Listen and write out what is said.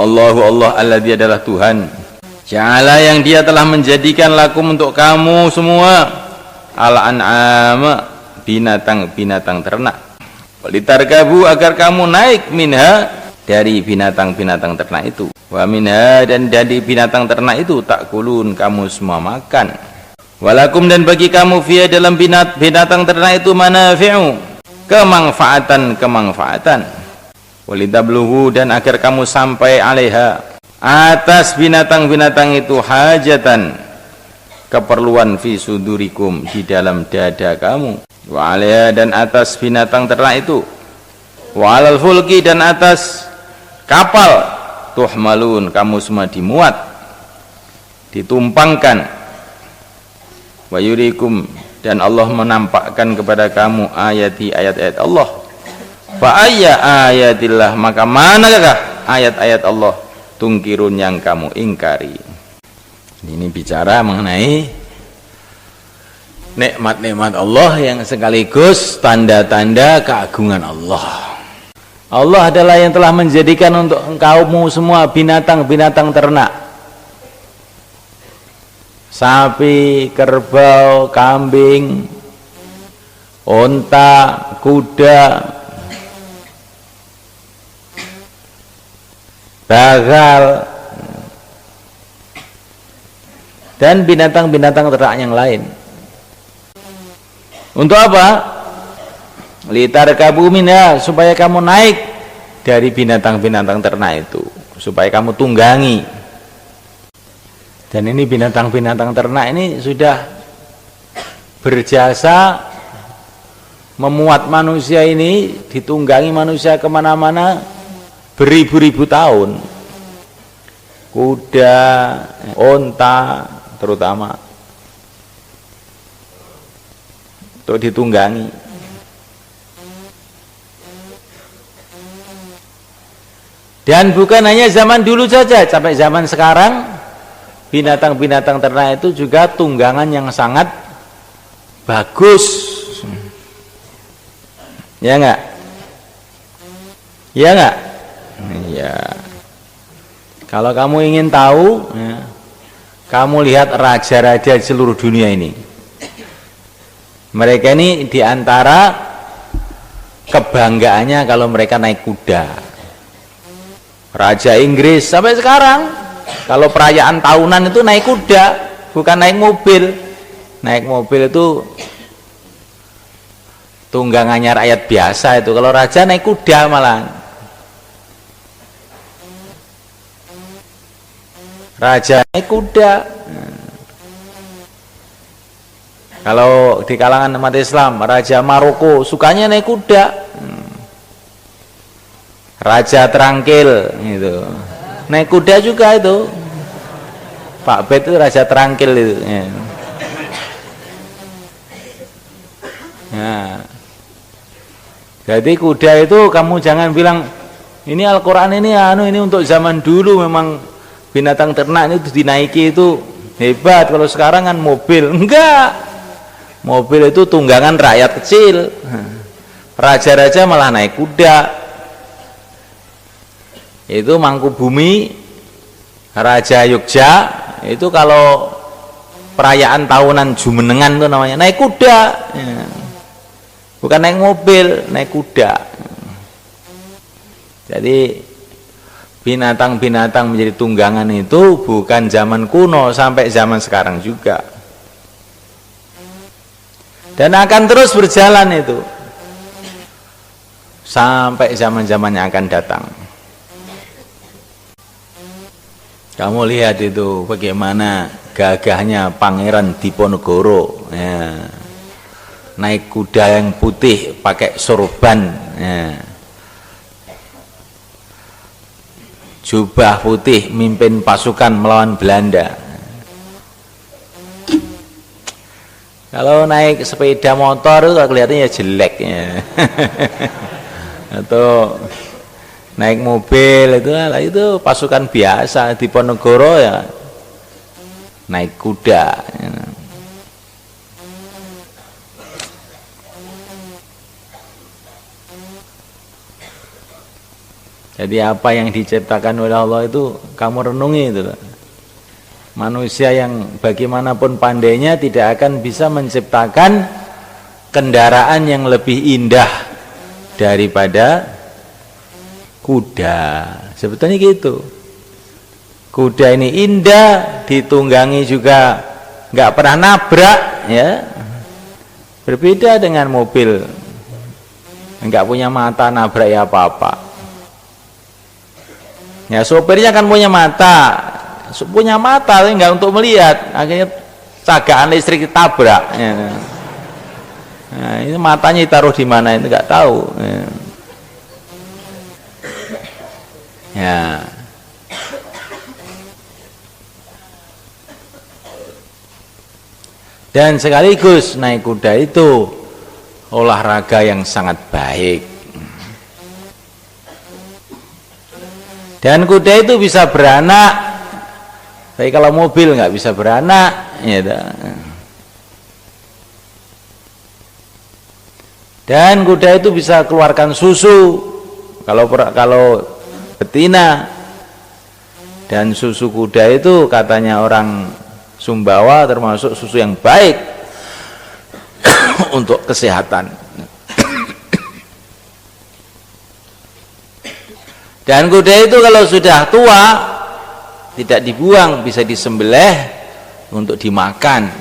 Allahu Allah alladzi adalah Tuhan, ja'ala yang dia telah menjadikan lakum untuk kamu semua al-an'ama binatang-binatang ternak, litarkabu agar kamu naik minha dari binatang-binatang ternak itu, wa minha dan dari binatang ternak itu takulun kamu semua makan, walakum dan bagi kamu fiha dalam binatang ternak itu manafi'u kemanfaatan, walitabluhu dan agar kamu sampai alaiha atas binatang-binatang itu hajatan keperluan fi sudurikum di dalam dada kamu, wa alaiha dan atas binatang ternak itu, wa alal fulki dan atas kapal tuhmalun kamu semua dimuat, ditumpangkan, wa yurikum dan Allah menampakkan kepada kamu ayat-ayat Allah, fa ayya ayatillah maka manakah ayat-ayat Allah tungkirun yang kamu ingkari. Ini bicara mengenai nikmat-nikmat Allah yang sekaligus tanda-tanda keagungan Allah. Allah adalah yang telah menjadikan untuk kaummu semua binatang-binatang ternak, sapi, kerbau, kambing, unta, kuda, bagal, dan binatang-binatang ternak yang lain. Untuk apa? Litarkabu minha, supaya kamu naik dari binatang-binatang ternak itu, supaya kamu tunggangi. Dan ini binatang-binatang ternak ini sudah berjasa memuat manusia ini, ditunggangi manusia kemana-mana beribu-ribu tahun. Kuda, unta terutama untuk ditunggangi. Dan bukan hanya zaman dulu saja, sampai zaman sekarang binatang-binatang ternak itu juga tunggangan yang sangat bagus. Ya enggak? Ya enggak? Ya. Kalau kamu ingin tahu, ya, kamu lihat raja-raja di seluruh dunia ini. Mereka ini diantara kebanggaannya kalau mereka naik kuda. Raja Inggris sampai sekarang kalau perayaan tahunan itu naik kuda, bukan naik mobil. Naik mobil itu tunggangannya rakyat biasa itu. Kalau raja naik kuda malah. Raja naik kuda. Kalau di kalangan umat Islam, Raja Maroko sukanya naik kuda. Raja Terangkil itu naik kuda juga itu. Pak Bet itu Raja Terangkil itu. Ya. Nah, jadi kuda itu kamu jangan bilang ini Al-Quran ini ini untuk zaman dulu memang binatang ternak itu dinaiki itu hebat. Kalau sekarang kan mobil, enggak. Mobil itu tunggangan rakyat kecil. Raja-raja malah naik kuda. Itu Mangkubumi, Raja Yogya itu kalau perayaan tahunan Jumenengan itu namanya naik kuda, ya. Bukan naik mobil, naik kuda. Jadi binatang-binatang menjadi tunggangan itu bukan zaman kuno, sampai zaman sekarang juga, dan akan terus berjalan itu sampai zaman-zamannya akan datang. Kamu lihat itu bagaimana gagahnya Pangeran Diponegoro, ya. Naik kuda yang putih pakai sorban, ya. Jubah putih mimpin pasukan melawan Belanda. Kalau naik sepeda motor itu kelihatannya jelek, ya. Atau naik mobil itu pasukan biasa. Diponegoro ya naik kuda, ya. Jadi apa yang diciptakan oleh Allah itu kamu renungi itu. Manusia yang bagaimanapun pandainya tidak akan bisa menciptakan kendaraan yang lebih indah daripada kuda. Sebetulnya gitu. Kuda ini indah, ditunggangi juga nggak pernah nabrak, ya. Berbeda dengan mobil, nggak punya mata, nabrak ya apa-apa. Ya sopirnya kan punya mata tapi nggak untuk melihat, akhirnya cagaan listrik ditabrak. Ya. Nah, ini matanya ditaruh di mana itu nggak tahu. Ya. Dan sekaligus naik kuda itu olahraga yang sangat baik. Dan kuda itu bisa beranak. Tapi kalau mobil nggak bisa beranak, ya. Dan kuda itu bisa keluarkan susu kalau betina. Dan susu kuda itu katanya orang Sumbawa termasuk susu yang baik untuk kesehatan. Dan kuda itu kalau sudah tua tidak dibuang, bisa disembelih untuk dimakan.